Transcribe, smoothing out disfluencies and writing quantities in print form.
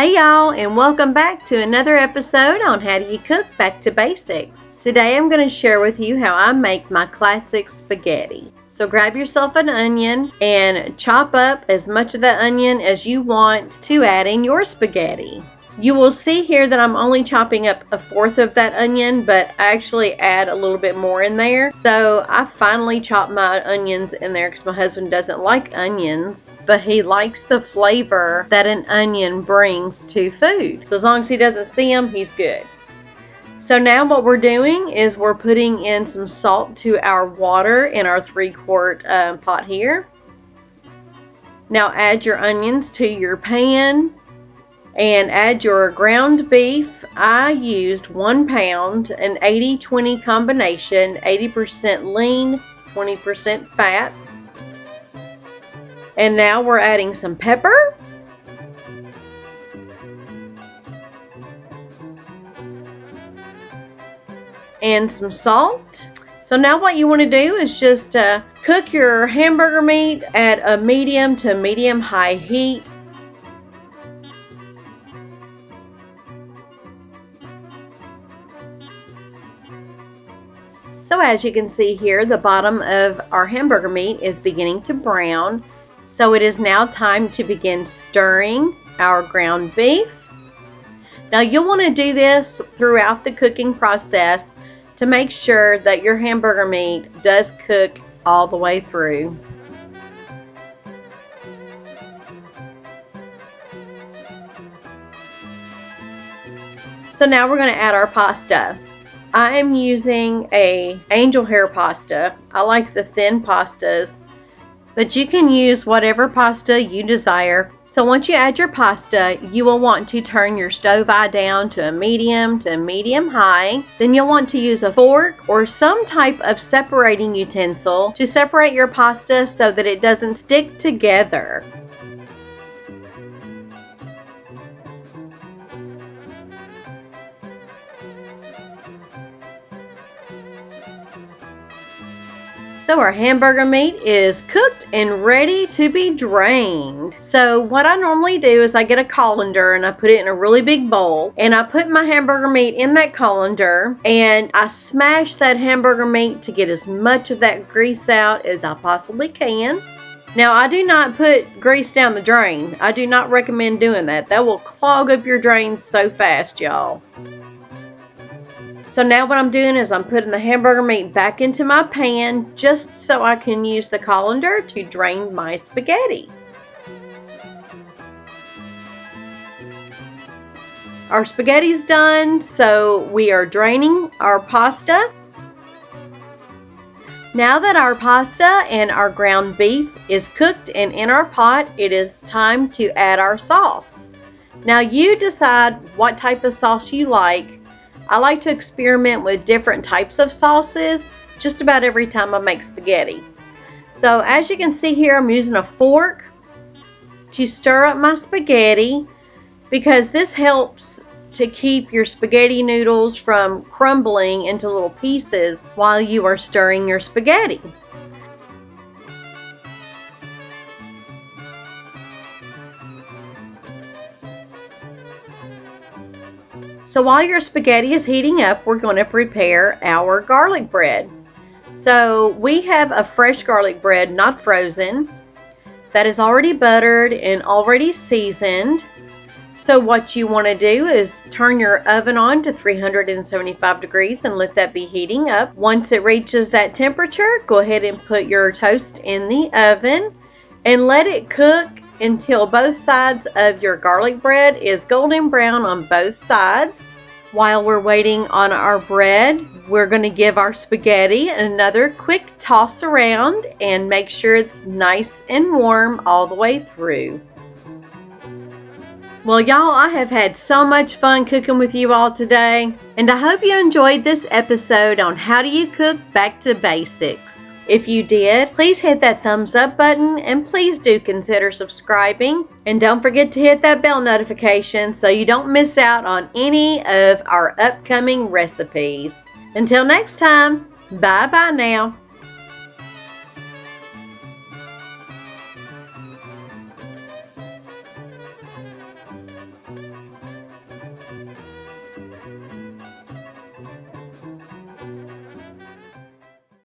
Hey y'all, and welcome back to another episode on How Do You Cook Back to Basics. Today I'm going to share with you how I make my classic spaghetti. So grab yourself an onion and chop up as much of that onion as you want to add in your spaghetti. You will see here that I'm only chopping up a fourth of that onion, but I actually add a little bit more in there. So I finally chopped my onions in there because my husband doesn't like onions, but he likes the flavor that an onion brings to food. So as long as he doesn't see them, he's good. So now what we're doing is we're putting in some salt to our water in our 3-quart pot here. Now add your onions to your pan. And add your ground beef. I used 1 pound, an 80-20 combination, 80% lean, 20% fat. And now we're adding some pepper. And some salt. So now what you want to do is just cook your hamburger meat at a medium to medium-high heat. So as you can see here, the bottom of our hamburger meat is beginning to brown. So it is now time to begin stirring our ground beef. Now you'll want to do this throughout the cooking process to make sure that your hamburger meat does cook all the way through. So now we're going to add our pasta. I am using a angel hair pasta. I like the thin pastas, but you can use whatever pasta you desire. So once you add your pasta, you will want to turn your stove eye down to medium high. Then you'll want to use a fork or some type of separating utensil to separate your pasta so that it doesn't stick together. So our hamburger meat is cooked and ready to be drained. So what I normally do is I get a colander and I put it in a really big bowl, and I put my hamburger meat in that colander and I smash that hamburger meat to get as much of that grease out as I possibly can. Now I do not put grease down the drain. I do not recommend doing that. That will clog up your drains so fast, y'all. So now what I'm doing is I'm putting the hamburger meat back into my pan just so I can use the colander to drain my spaghetti. Our spaghetti's done, so we are draining our pasta. Now that our pasta and our ground beef is cooked and in our pot, it is time to add our sauce. Now you decide what type of sauce you like. I like to experiment with different types of sauces just about every time I make spaghetti. So as you can see here, I'm using a fork to stir up my spaghetti because this helps to keep your spaghetti noodles from crumbling into little pieces while you are stirring your spaghetti. So while your spaghetti is heating up, we're going to prepare our garlic bread. So we have a fresh garlic bread, not frozen, that is already buttered and already seasoned. So what you want to do is turn your oven on to 375 degrees and let that be heating up. Once it reaches that temperature, go ahead and put your toast in the oven and let it cook until both sides of your garlic bread is golden brown on both sides. While we're waiting on our bread, we're going to give our spaghetti another quick toss around and make sure it's nice and warm all the way through. Well, y'all, I have had so much fun cooking with you all today, and I hope you enjoyed this episode on How Do You Cook Back to Basics. If you did, please hit that thumbs up button and please do consider subscribing. And don't forget to hit that bell notification so you don't miss out on any of our upcoming recipes. Until next time, bye-bye now.